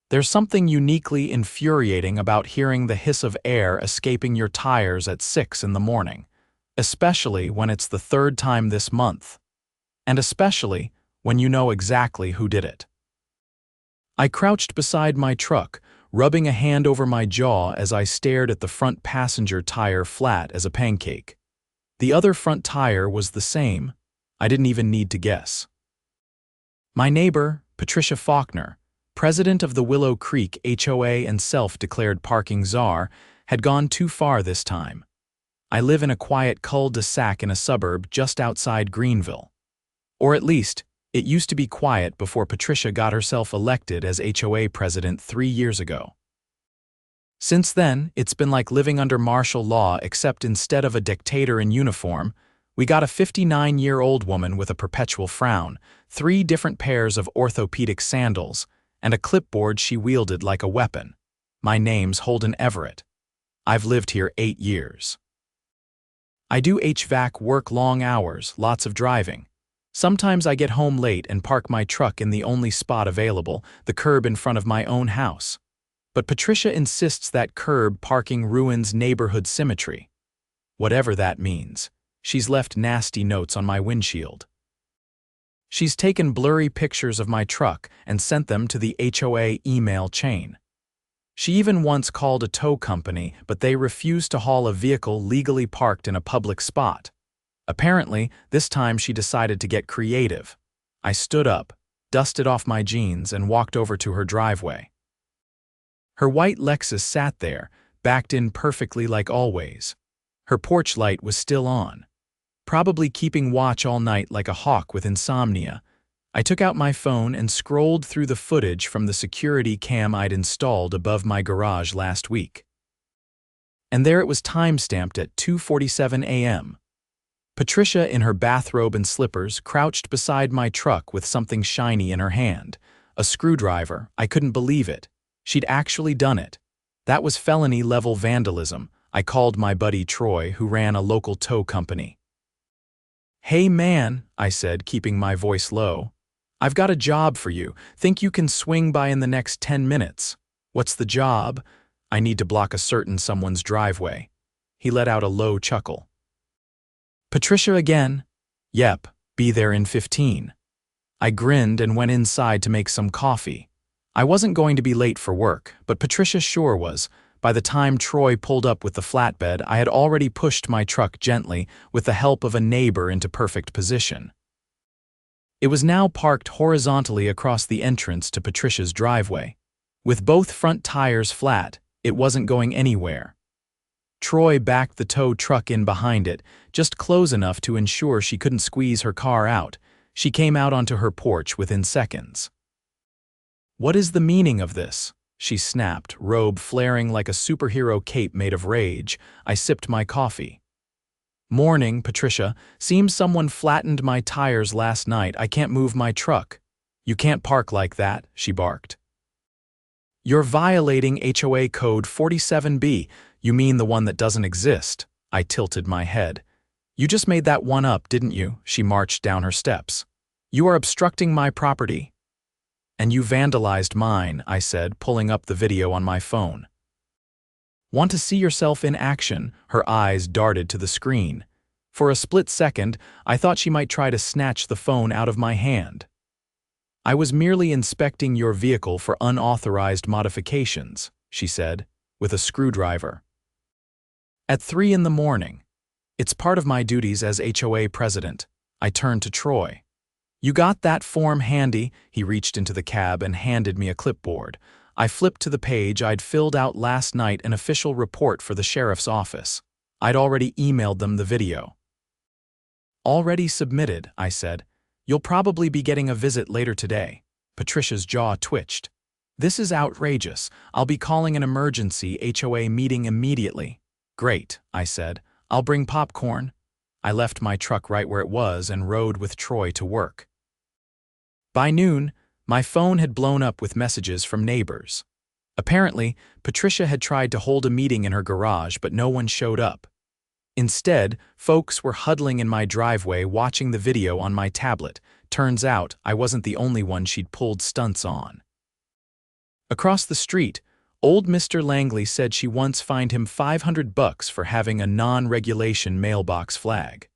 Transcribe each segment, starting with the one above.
There's something uniquely infuriating about hearing the hiss of air escaping your tires at 6 in the morning, especially when it's the third time this month, and especially when you know exactly who did it. I crouched beside my truck, rubbing a hand over my jaw as I stared at the front passenger tire flat as a pancake. The other front tire was the same. I didn't even need to guess. My neighbor, Patricia Faulkner, president of the Willow Creek HOA and self-declared parking czar, had gone too far this time. I live in a quiet cul-de-sac in a suburb just outside Greenville. Or at least, it used to be quiet before Patricia got herself elected as HOA president 3 years ago. Since then, it's been like living under martial law, except instead of a dictator in uniform, we got a 59-year-old woman with a perpetual frown, 3 different pairs of orthopedic sandals, and a clipboard she wielded like a weapon. My name's Holden Everett. I've lived here 8 years. I do HVAC work long hours, lots of driving. Sometimes I get home late and park my truck in the only spot available, the curb in front of my own house. But Patricia insists that curb parking ruins neighborhood symmetry. Whatever that means, she's left nasty notes on my windshield. She's taken blurry pictures of my truck and sent them to the HOA email chain. She even once called a tow company, but they refused to haul a vehicle legally parked in a public spot. Apparently, this time she decided to get creative. I stood up, dusted off my jeans, and walked over to her driveway. Her white Lexus sat there, backed in perfectly like always. Her porch light was still on. Probably keeping watch all night like a hawk with insomnia, I took out my phone and scrolled through the footage from the security cam I'd installed above my garage last week. And there it was time-stamped at 2:47 a.m. Patricia, in her bathrobe and slippers, crouched beside my truck with something shiny in her hand. A screwdriver. I couldn't believe it. She'd actually done it. That was felony-level vandalism. I called my buddy Troy, who ran a local tow company. "Hey man," I said, keeping my voice low. "I've got a job for you. Think you can swing by in the next 10 minutes? What's the job?" "I need to block a certain someone's driveway." He let out a low chuckle. "Patricia again?" "Yep, be there in 15. I grinned and went inside to make some coffee. I wasn't going to be late for work, but Patricia sure was. By the time Troy pulled up with the flatbed, I had already pushed my truck gently, with the help of a neighbor, into perfect position. It was now parked horizontally across the entrance to Patricia's driveway. With both front tires flat, it wasn't going anywhere. Troy backed the tow truck in behind it, just close enough to ensure she couldn't squeeze her car out. She came out onto her porch within seconds. "What is the meaning of this?" she snapped, robe flaring like a superhero cape made of rage. I sipped my coffee. "Morning, Patricia. Seems someone flattened my tires last night. I can't move my truck." "You can't park like that," she barked. "You're violating HOA Code 47B. You mean the one that doesn't exist?" I tilted my head. "You just made that one up, didn't you?" She marched down her steps. "You are obstructing my property." "And you vandalized mine," I said, pulling up the video on my phone. "Want to see yourself in action?" Her eyes darted to the screen. For a split second, I thought she might try to snatch the phone out of my hand. "I was merely inspecting your vehicle for unauthorized modifications," she said, with a screwdriver. At 3 in the morning. It's part of my duties as HOA president. I turned to Troy. "You got that form handy?" He reached into the cab and handed me a clipboard. I flipped to the page I'd filled out last night, an official report for the sheriff's office. I'd already emailed them the video. "Already submitted," I said. "You'll probably be getting a visit later today." Patricia's jaw twitched. "This is outrageous. I'll be calling an emergency HOA meeting immediately." "Great," I said. "I'll bring popcorn." I left my truck right where it was and rode with Troy to work. By noon, my phone had blown up with messages from neighbors. Apparently, Patricia had tried to hold a meeting in her garage, but no one showed up. Instead, folks were huddling in my driveway watching the video on my tablet. Turns out, I wasn't the only one she'd pulled stunts on. Across the street, old Mr. Langley said she once fined him $500 for having a non-regulation mailbox flag.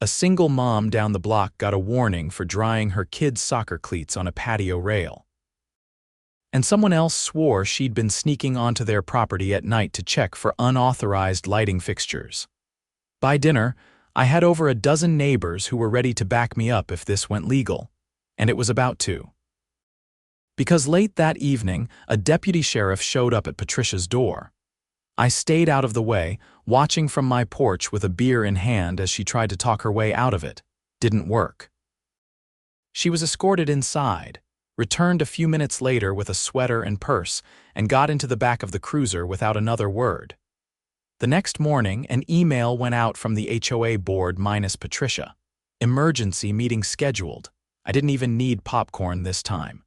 A single mom down the block got a warning for drying her kids' soccer cleats on a patio rail. And someone else swore she'd been sneaking onto their property at night to check for unauthorized lighting fixtures. By dinner, I had over a dozen neighbors who were ready to back me up if this went legal, and it was about to. Because late that evening, a deputy sheriff showed up at Patricia's door. I stayed out of the way, watching from my porch with a beer in hand as she tried to talk her way out of it. Didn't work. She was escorted inside, returned a few minutes later with a sweater and purse, and got into the back of the cruiser without another word. The next morning, an email went out from the HOA board minus Patricia. Emergency meeting scheduled. I didn't even need popcorn this time.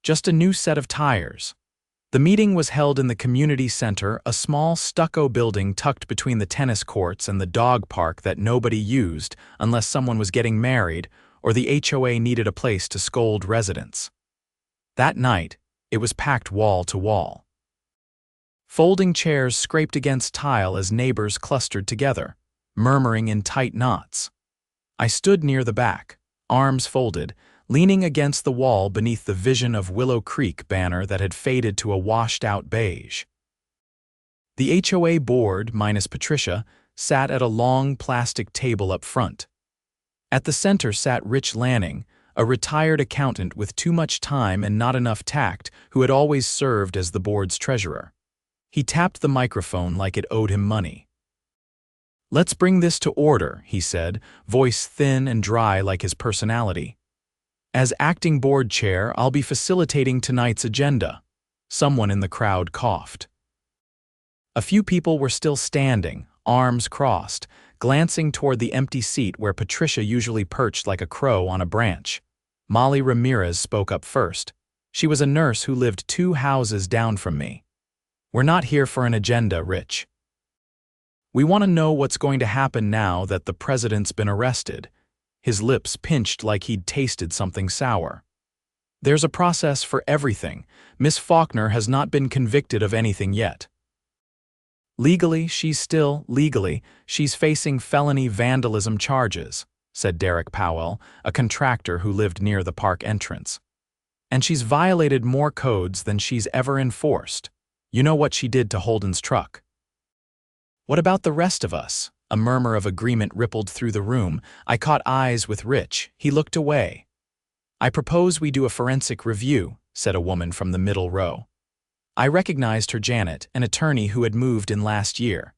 Just a new set of tires. The meeting was held in the community center, a small stucco building tucked between the tennis courts and the dog park that nobody used unless someone was getting married or the HOA needed a place to scold residents. That night, it was packed wall to wall. Folding chairs scraped against tile as neighbors clustered together, murmuring in tight knots. I stood near the back, arms folded, leaning against the wall beneath the Vision of Willow Creek banner that had faded to a washed-out beige. The HOA board, minus Patricia, sat at a long plastic table up front. At the center sat Rich Lanning, a retired accountant with too much time and not enough tact who had always served as the board's treasurer. He tapped the microphone like it owed him money. "Let's bring this to order," he said, voice thin and dry like his personality. "As acting board chair, I'll be facilitating tonight's agenda." Someone in the crowd coughed. A few people were still standing, arms crossed, glancing toward the empty seat where Patricia usually perched like a crow on a branch. Molly Ramirez spoke up first. She was a nurse who lived 2 houses down from me. "We're not here for an agenda, Rich. We want to know what's going to happen now that the president's been arrested." His lips pinched like he'd tasted something sour. "There's a process for everything. Miss Faulkner has not been convicted of anything yet. Legally, she's facing felony vandalism charges," said Derek Powell, a contractor who lived near the park entrance. "And she's violated more codes than she's ever enforced. You know what she did to Holden's truck." "What about the rest of us?" A murmur of agreement rippled through the room. I caught eyes with Rich. He looked away. "I propose we do a forensic review," said a woman from the middle row. I recognized her, Janet, an attorney who had moved in last year.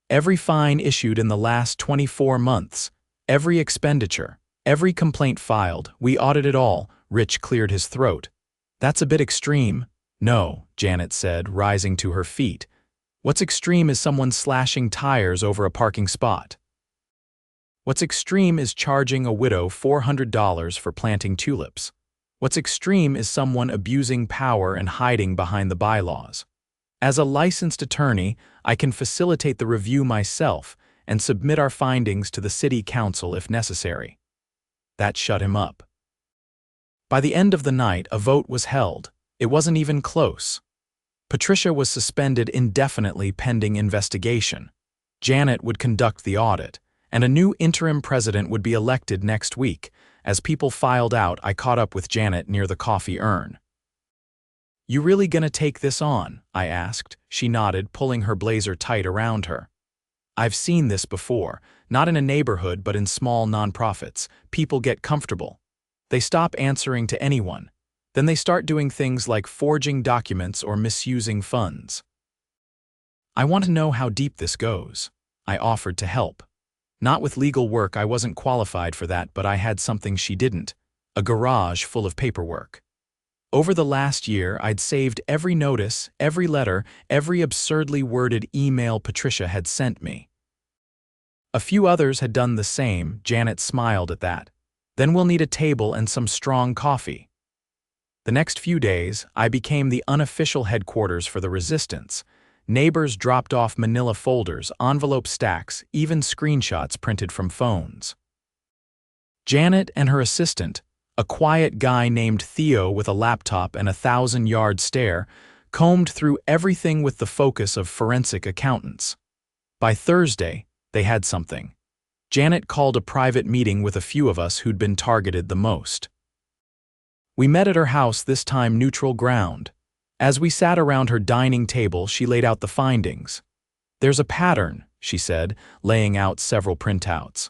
"Every fine issued in the last 24 months, every expenditure, every complaint filed, we audit it all." Rich cleared his throat. "That's a bit extreme." "No," Janet said, rising to her feet. "What's extreme is someone slashing tires over a parking spot. What's extreme is charging a widow $400 for planting tulips. What's extreme is someone abusing power and hiding behind the bylaws. As a licensed attorney, I can facilitate the review myself and submit our findings to the city council if necessary." That shut him up. By the end of the night, a vote was held. It wasn't even close. Patricia was suspended indefinitely pending investigation. Janet would conduct the audit, and a new interim president would be elected next week. As people filed out, I caught up with Janet near the coffee urn. "You really gonna take this on?" I asked. She nodded, pulling her blazer tight around her. "I've seen this before, not in a neighborhood but in small nonprofits. People get comfortable. They stop answering to anyone. Then they start doing things like forging documents or misusing funds. I want to know how deep this goes." I offered to help. Not with legal work, I wasn't qualified for that, but I had something she didn't: a garage full of paperwork. Over the last year, I'd saved every notice, every letter, every absurdly worded email Patricia had sent me. A few others had done the same. Janet smiled at that. "Then we'll need a table and some strong coffee." The next few days, I became the unofficial headquarters for the resistance. Neighbors dropped off manila folders, envelope stacks, even screenshots printed from phones. Janet and her assistant, A quiet guy named Theo with a laptop and a 1,000-yard stare combed through everything with the focus of forensic accountants. By Thursday, they had something. Janet called a private meeting with a few of us who'd been targeted the most. We met at her house, this time neutral ground. As we sat around her dining table, she laid out the findings. "There's a pattern," she said, laying out several printouts.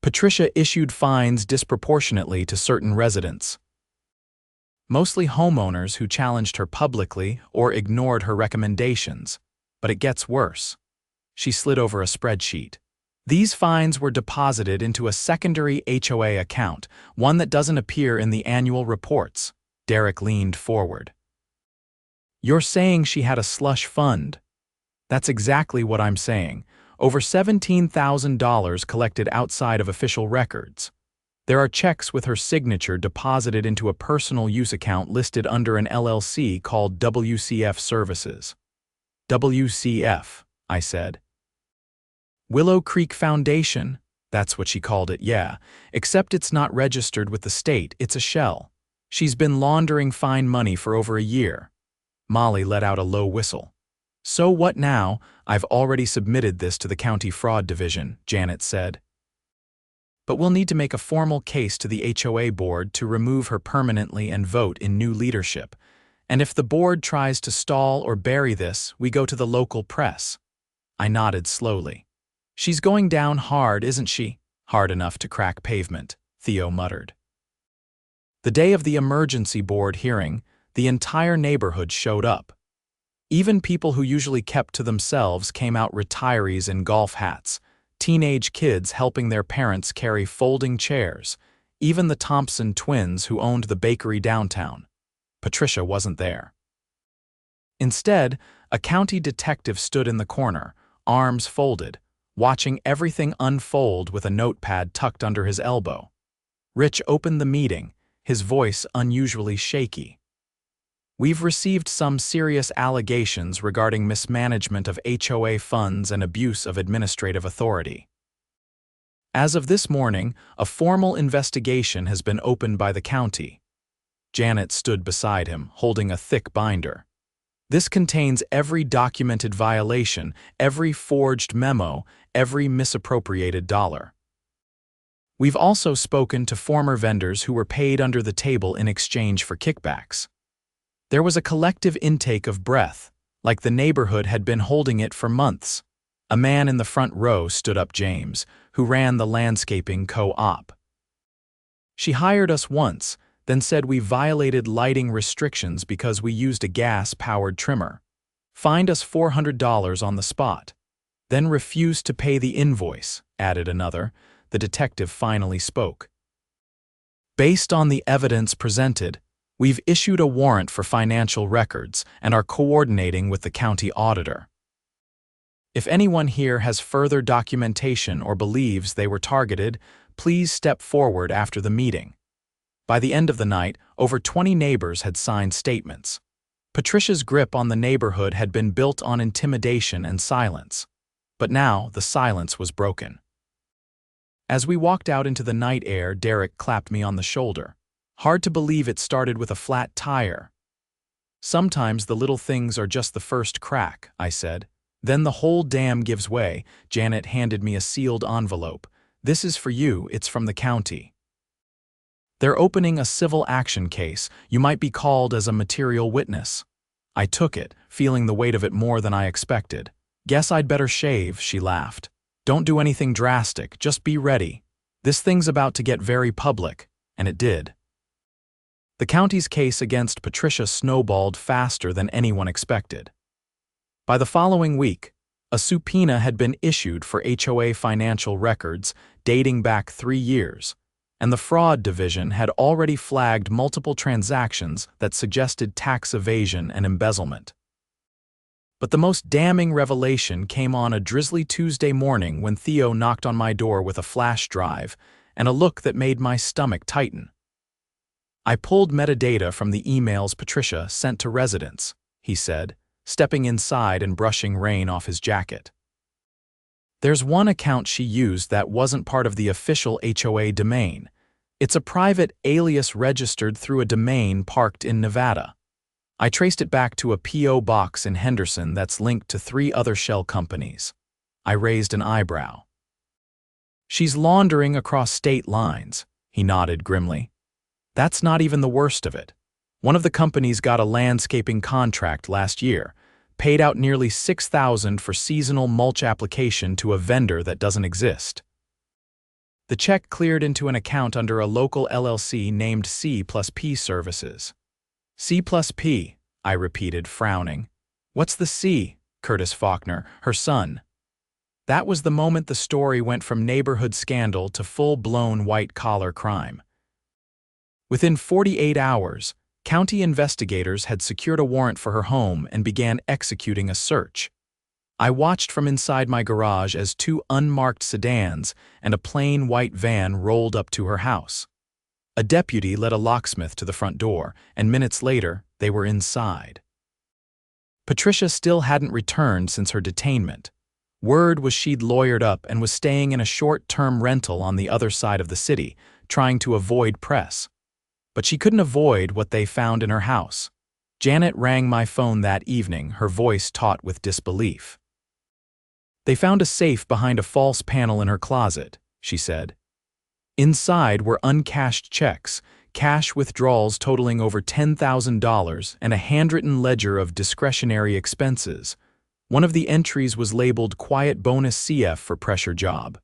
"Patricia issued fines disproportionately to certain residents, mostly homeowners who challenged her publicly or ignored her recommendations. But it gets worse." She slid over a spreadsheet. "These fines were deposited into a secondary HOA account, one that doesn't appear in the annual reports." Derek leaned forward. "You're saying she had a slush fund?" "That's exactly what I'm saying. Over $17,000 collected outside of official records. There are checks with her signature deposited into a personal use account listed under an LLC called WCF Services." "WCF," I said. "Willow Creek Foundation." That's what she called it, yeah. Except it's not registered with the state, it's a shell. She's been laundering fine money for over a year. Molly let out a low whistle. "So what now? I've already submitted this to the County Fraud Division," Janet said. "But we'll need to make a formal case to the HOA board to remove her permanently and vote in new leadership. And if the board tries to stall or bury this, we go to the local press." I nodded slowly. "She's going down hard, isn't she?" "Hard enough to crack pavement," Theo muttered. The day of the emergency board hearing, the entire neighborhood showed up. Even people who usually kept to themselves came out, retirees in golf hats, teenage kids helping their parents carry folding chairs, even the Thompson twins who owned the bakery downtown. Patricia wasn't there. Instead, a county detective stood in the corner, arms folded, watching everything unfold with a notepad tucked under his elbow. Rich opened the meeting, his voice unusually shaky. "We've received some serious allegations regarding mismanagement of HOA funds and abuse of administrative authority. As of this morning, a formal investigation has been opened by the county." Janet stood beside him, holding a thick binder. "This contains every documented violation, every forged memo, every misappropriated dollar. We've also spoken to former vendors who were paid under the table in exchange for kickbacks. There was a collective intake of breath, like the neighborhood had been holding it for months." A man in the front row stood up, James, who ran the landscaping co-op. "She hired us once, then said we violated lighting restrictions because we used a gas-powered trimmer. Fined us $400 on the spot. Then refused to pay the invoice," added another. The detective finally spoke. "Based on the evidence presented, we've issued a warrant for financial records and are coordinating with the county auditor. If anyone here has further documentation or believes they were targeted, please step forward after the meeting." By the end of the night, over 20 neighbors had signed statements. Patricia's grip on the neighborhood had been built on intimidation and silence. But now the silence was broken. As we walked out into the night air, Derek clapped me on the shoulder. "Hard to believe it started with a flat tire." "Sometimes the little things are just the first crack," I said. "Then the whole dam gives way." Janet handed me a sealed envelope. "This is for you, it's from the county. They're opening a civil action case. You might be called as a material witness." I took it, feeling the weight of it more than I expected. "Guess I'd better shave," she laughed. "Don't do anything drastic, just be ready. This thing's about to get very public," and it did. The county's case against Patricia snowballed faster than anyone expected. By the following week, a subpoena had been issued for HOA financial records dating back 3 years, and the fraud division had already flagged multiple transactions that suggested tax evasion and embezzlement. But the most damning revelation came on a drizzly Tuesday morning when Theo knocked on my door with a flash drive and a look that made my stomach tighten. "I pulled metadata from the emails Patricia sent to residents," he said, stepping inside and brushing rain off his jacket. "There's one account she used that wasn't part of the official HOA domain. It's a private alias registered through a domain parked in Nevada. I traced it back to a P.O. box in Henderson that's linked to 3 other shell companies. I raised an eyebrow. She's laundering across state lines, he nodded grimly. That's not even the worst of it. One of the companies got a landscaping contract last year, paid out nearly $6,000 for seasonal mulch application to a vendor that doesn't exist. The check cleared into an account under a local LLC named C+P Services. C+P, I repeated, frowning. What's the C? Curtis Faulkner, her son. That was the moment the story went from neighborhood scandal to full-blown white-collar crime. Within 48 hours, county investigators had secured a warrant for her home and began executing a search. I watched from inside my garage as 2 unmarked sedans and a plain white van rolled up to her house. A deputy led a locksmith to the front door, and minutes later, they were inside. Patricia still hadn't returned since her detainment. Word was she'd lawyered up and was staying in a short-term rental on the other side of the city, trying to avoid press. But she couldn't avoid what they found in her house. Janet rang my phone that evening, her voice taut with disbelief. They found a safe behind a false panel in her closet, she said. Inside were uncashed checks, cash withdrawals totaling over $10,000, and a handwritten ledger of discretionary expenses. One of the entries was labeled Quiet Bonus CF for Pressure Job.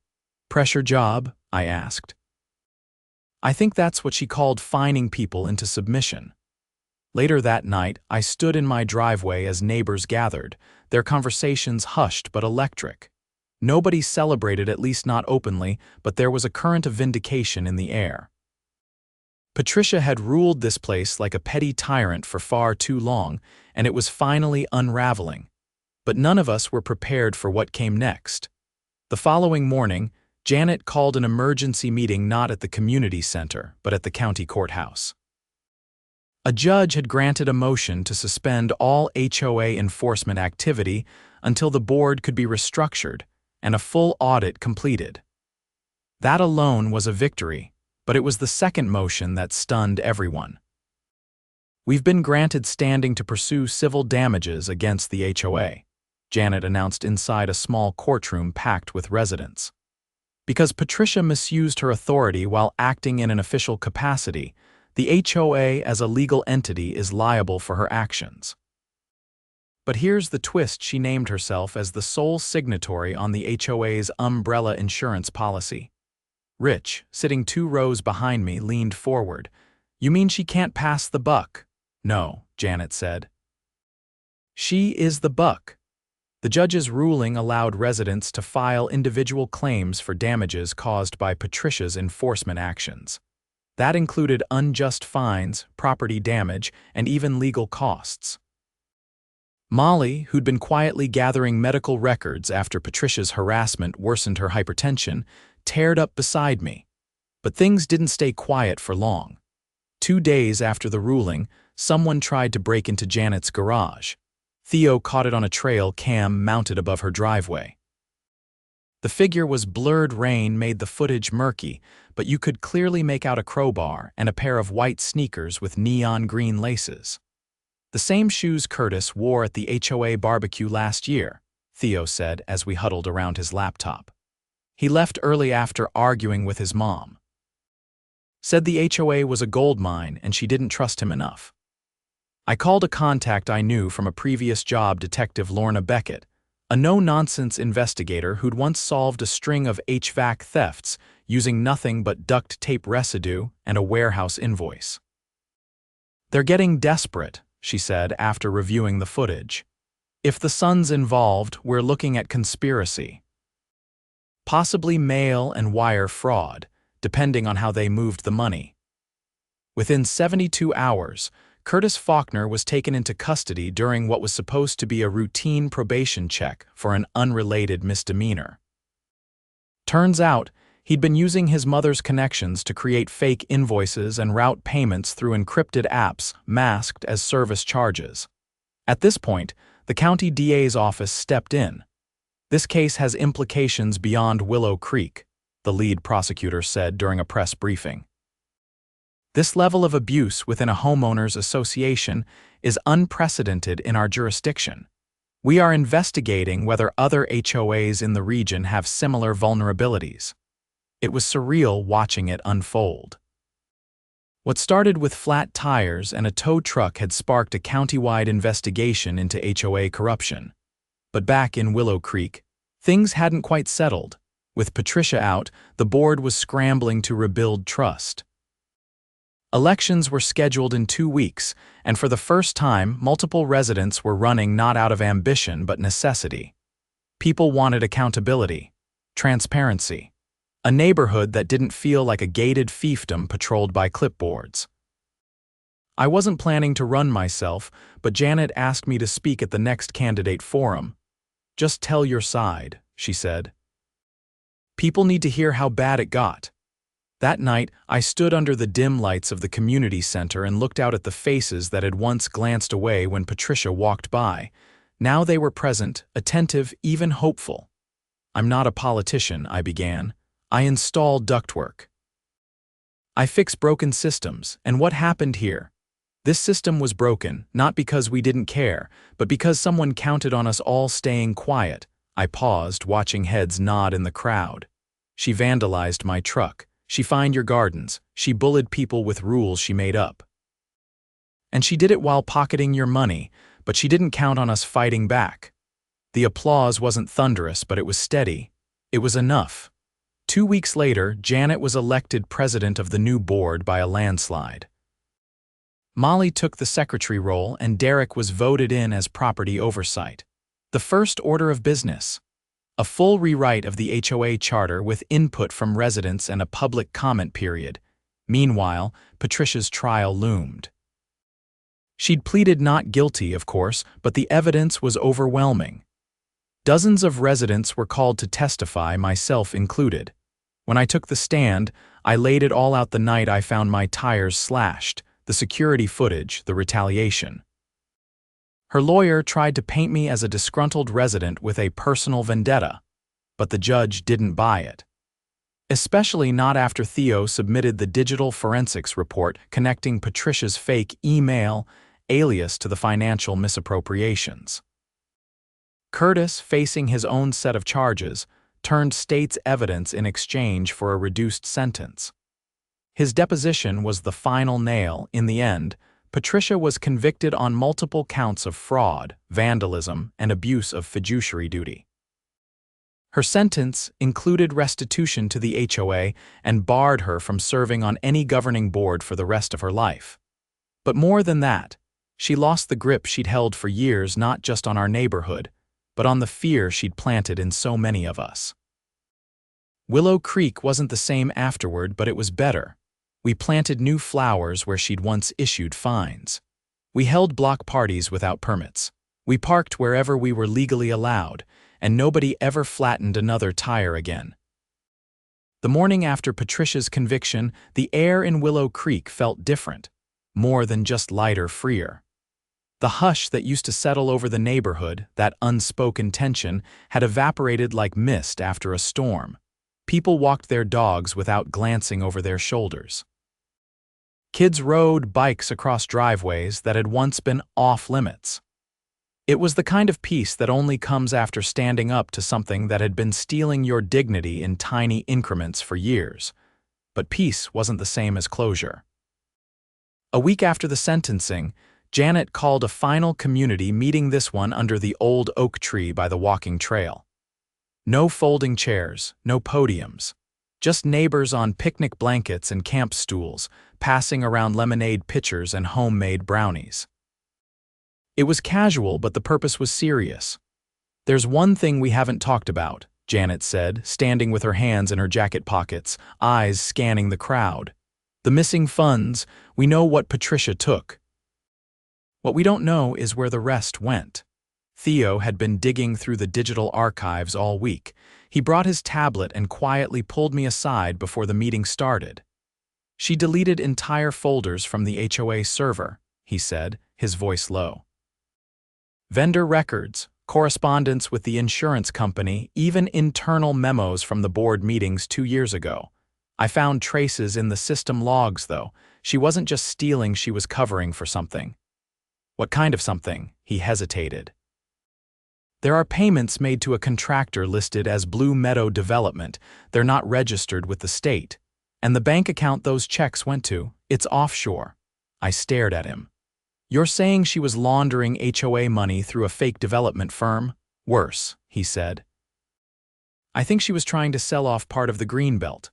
Pressure job? I asked. I think that's what she called fining people into submission. Later that night, I stood in my driveway as neighbors gathered, their conversations hushed but electric. Nobody celebrated, at least not openly, but there was a current of vindication in the air. Patricia had ruled this place like a petty tyrant for far too long, and it was finally unraveling. But none of us were prepared for what came next. The following morning, Janet called an emergency meeting not at the community center, but at the county courthouse. A judge had granted a motion to suspend all HOA enforcement activity until the board could be restructured and a full audit completed. That alone was a victory, but it was the second motion that stunned everyone. We've been granted standing to pursue civil damages against the HOA, Janet announced inside a small courtroom packed with residents. Because Patricia misused her authority while acting in an official capacity, the HOA as a legal entity is liable for her actions. But here's the twist: she named herself as the sole signatory on the HOA's umbrella insurance policy. Rich, sitting 2 rows behind me, leaned forward. You mean she can't pass the buck? No, Janet said. She is the buck. The judge's ruling allowed residents to file individual claims for damages caused by Patricia's enforcement actions. That included unjust fines, property damage, and even legal costs. Molly, who'd been quietly gathering medical records after Patricia's harassment worsened her hypertension, teared up beside me. But things didn't stay quiet for long. 2 days after the ruling, someone tried to break into Janet's garage. Theo caught it on a trail cam mounted above her driveway. The figure was blurred. Rain made the footage murky, but you could clearly make out a crowbar and a pair of white sneakers with neon green laces. The same shoes Curtis wore at the HOA barbecue last year, Theo said as we huddled around his laptop. He left early after arguing with his mom. Said the HOA was a gold mine and she didn't trust him enough. I called a contact I knew from a previous job, Detective Lorna Beckett, a no-nonsense investigator who'd once solved a string of HVAC thefts using nothing but duct tape residue and a warehouse invoice. They're getting desperate, she said after reviewing the footage. If the son's involved, we're looking at conspiracy. Possibly mail and wire fraud, depending on how they moved the money. Within 72 hours, Curtis Faulkner was taken into custody during what was supposed to be a routine probation check for an unrelated misdemeanor. Turns out, he'd been using his mother's connections to create fake invoices and route payments through encrypted apps masked as service charges. At this point, the county DA's office stepped in. This case has implications beyond Willow Creek, the lead prosecutor said during a press briefing. This level of abuse within a homeowners association is unprecedented in our jurisdiction. We are investigating whether other HOAs in the region have similar vulnerabilities. It was surreal watching it unfold. What started with flat tires and a tow truck had sparked a county-wide investigation into HOA corruption. But back in Willow Creek, things hadn't quite settled. With Patricia out, the board was scrambling to rebuild trust. Elections were scheduled in 2 weeks, and for the first time, multiple residents were running not out of ambition but necessity. People wanted accountability, transparency, a neighborhood that didn't feel like a gated fiefdom patrolled by clipboards. I wasn't planning to run myself, but Janet asked me to speak at the next candidate forum. "Just tell your side," she said. "People need to hear how bad it got." That night, I stood under the dim lights of the community center and looked out at the faces that had once glanced away when Patricia walked by. Now they were present, attentive, even hopeful. "I'm not a politician," I began. "I install ductwork. I fix broken systems, and what happened here? This system was broken, not because we didn't care, but because someone counted on us all staying quiet." I paused, watching heads nod in the crowd. "She vandalized my truck. She fined your gardens. She bullied people with rules she made up. And she did it while pocketing your money, but she didn't count on us fighting back." The applause wasn't thunderous, but it was steady. It was enough. 2 weeks later, Janet was elected president of the new board by a landslide. Molly took the secretary role and Derek was voted in as property oversight. The first order of business: a full rewrite of the HOA charter with input from residents and a public comment period. Meanwhile, Patricia's trial loomed. She'd pleaded not guilty, of course, but the evidence was overwhelming. Dozens of residents were called to testify, myself included. When I took the stand, I laid it all out the night I found my tires slashed, the security footage, the retaliation. Her lawyer tried to paint me as a disgruntled resident with a personal vendetta, but the judge didn't buy it. Especially not after Theo submitted the digital forensics report connecting Patricia's fake email alias to the financial misappropriations. Curtis, facing his own set of charges, turned state's evidence in exchange for a reduced sentence. His deposition was the final nail. In the end, Patricia was convicted on multiple counts of fraud, vandalism, and abuse of fiduciary duty. Her sentence included restitution to the HOA and barred her from serving on any governing board for the rest of her life. But more than that, she lost the grip she'd held for years, not just on our neighborhood, but on the fear she'd planted in so many of us. Willow Creek wasn't the same afterward, but it was better. We planted new flowers where she'd once issued fines. We held block parties without permits. We parked wherever we were legally allowed, and nobody ever flattened another tire again. The morning after Patricia's conviction, the air in Willow Creek felt different, more than just lighter, freer. The hush that used to settle over the neighborhood, that unspoken tension, had evaporated like mist after a storm. People walked their dogs without glancing over their shoulders. Kids rode bikes across driveways that had once been off-limits. It was the kind of peace that only comes after standing up to something that had been stealing your dignity in tiny increments for years. But peace wasn't the same as closure. A week after the sentencing, Janet called a final community meeting, this one under the old oak tree by the walking trail. No folding chairs, no podiums, just neighbors on picnic blankets and camp stools, passing around lemonade pitchers and homemade brownies. It was casual, but the purpose was serious. "There's one thing we haven't talked about," Janet said, standing with her hands in her jacket pockets, eyes scanning the crowd. "The missing funds. We know what Patricia took. What we don't know is where the rest went." Theo had been digging through the digital archives all week. He brought his tablet and quietly pulled me aside before the meeting started. "She deleted entire folders from the HOA server," he said, his voice low. "Vendor records, correspondence with the insurance company, even internal memos from the board meetings 2 years ago. I found traces in the system logs, though. She wasn't just stealing, she was covering for something. What kind of something? He hesitated. There are payments made to a contractor listed as Blue Meadow Development. They're not registered with the state. And the bank account those checks went to, it's offshore. I stared at him. You're saying she was laundering HOA money through a fake development firm? Worse, he said. I think she was trying to sell off part of the Greenbelt.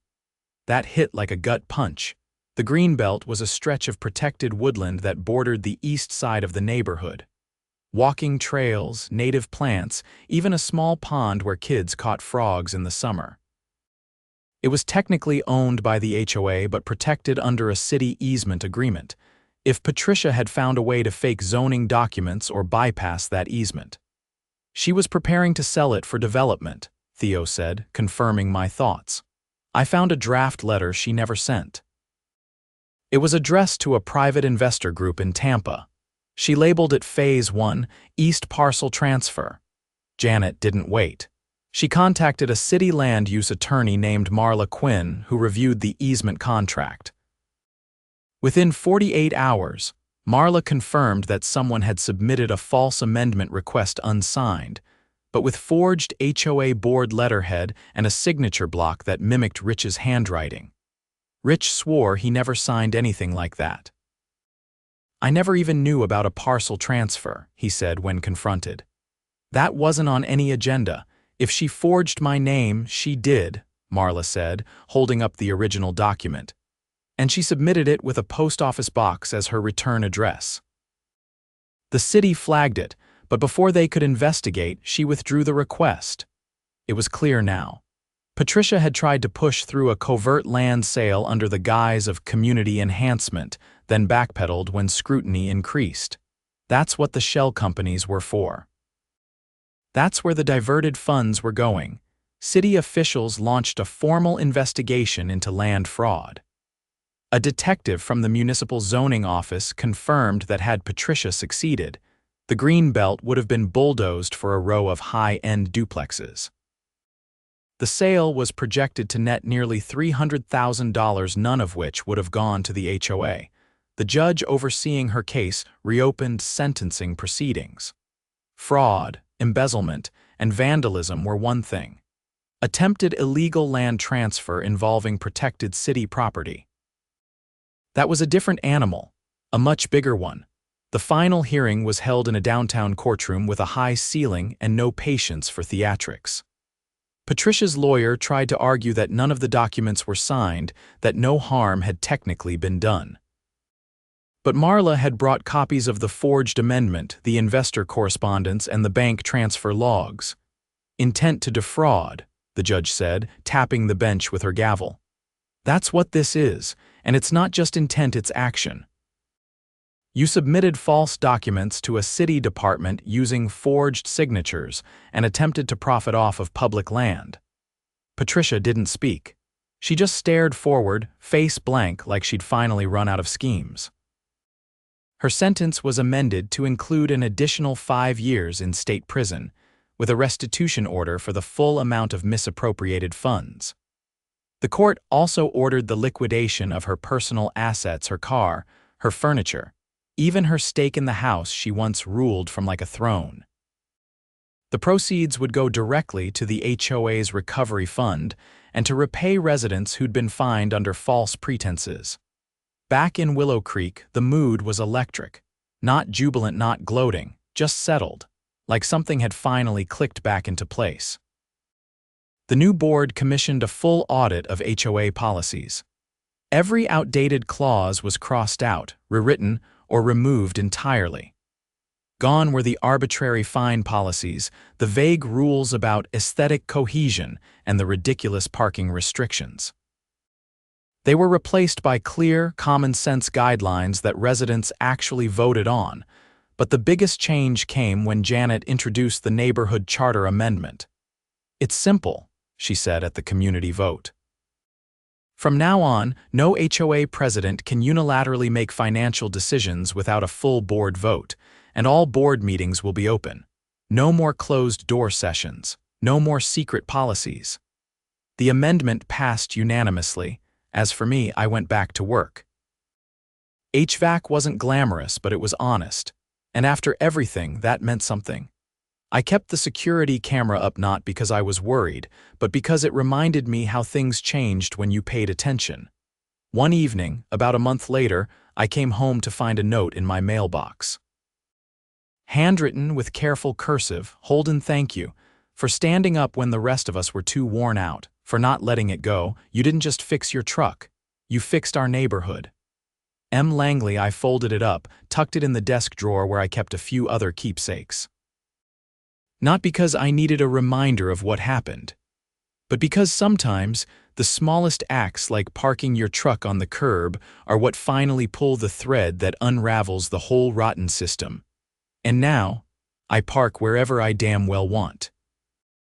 That hit like a gut punch. The Greenbelt was a stretch of protected woodland that bordered the east side of the neighborhood. Walking trails, native plants, even a small pond where kids caught frogs in the summer. It was technically owned by the HOA but protected under a city easement agreement, if Patricia had found a way to fake zoning documents or bypass that easement. She was preparing to sell it for development, Theo said, confirming my thoughts. I found a draft letter she never sent. It was addressed to a private investor group in Tampa. She labeled it Phase 1, East Parcel Transfer. Janet didn't wait. She contacted a city land use attorney named Marla Quinn, who reviewed the easement contract. Within 48 hours, Marla confirmed that someone had submitted a false amendment request unsigned, but with forged HOA board letterhead and a signature block that mimicked Rich's handwriting. Rich swore he never signed anything like that. I never even knew about a parcel transfer, he said when confronted. That wasn't on any agenda. If she forged my name, she did, Marla said, holding up the original document. And she submitted it with a post office box as her return address. The city flagged it, but before they could investigate, she withdrew the request. It was clear now. Patricia had tried to push through a covert land sale under the guise of community enhancement, then backpedaled when scrutiny increased. That's what the shell companies were for. That's where the diverted funds were going. City officials launched a formal investigation into land fraud. A detective from the municipal zoning office confirmed that had Patricia succeeded, the Greenbelt would have been bulldozed for a row of high-end duplexes. The sale was projected to net nearly $300,000, none of which would have gone to the HOA. The judge overseeing her case reopened sentencing proceedings. Fraud, embezzlement, and vandalism were one thing. Attempted illegal land transfer involving protected city property. That was a different animal, a much bigger one. The final hearing was held in a downtown courtroom with a high ceiling and no patience for theatrics. Patricia's lawyer tried to argue that none of the documents were signed, that no harm had technically been done. But Marla had brought copies of the forged amendment, the investor correspondence, and the bank transfer logs. Intent to defraud, the judge said, tapping the bench with her gavel. That's what this is, and it's not just intent, it's action. You submitted false documents to a city department using forged signatures and attempted to profit off of public land. Patricia didn't speak. She just stared forward, face blank, like she'd finally run out of schemes. Her sentence was amended to include an additional 5 years in state prison, with a restitution order for the full amount of misappropriated funds. The court also ordered the liquidation of her personal assets, her car, her furniture, even her stake in the house she once ruled from like a throne. The proceeds would go directly to the HOA's recovery fund and to repay residents who'd been fined under false pretenses. Back in Willow Creek, the mood was electric. Not jubilant, not gloating, just settled, like something had finally clicked back into place. The new board commissioned a full audit of HOA policies. Every outdated clause was crossed out, rewritten, or removed entirely. Gone were the arbitrary fine policies, the vague rules about aesthetic cohesion, and the ridiculous parking restrictions. They were replaced by clear, common-sense guidelines that residents actually voted on, but the biggest change came when Janet introduced the Neighborhood Charter Amendment. It's simple, she said at the community vote. From now on, no HOA president can unilaterally make financial decisions without a full board vote, and all board meetings will be open. No more closed-door sessions, no more secret policies. The amendment passed unanimously. As for me, I went back to work. HVAC wasn't glamorous, but it was honest. And after everything, that meant something. I kept the security camera up not because I was worried, but because it reminded me how things changed when you paid attention. One evening, about a month later, I came home to find a note in my mailbox. Handwritten with careful cursive, Holden, thank you for standing up when the rest of us were too worn out, for not letting it go. You didn't just fix your truck, you fixed our neighborhood. M. Langley. I folded it up, tucked it in the desk drawer where I kept a few other keepsakes. Not because I needed a reminder of what happened, but because sometimes the smallest acts like parking your truck on the curb are what finally pull the thread that unravels the whole rotten system. And now, I park wherever I damn well want.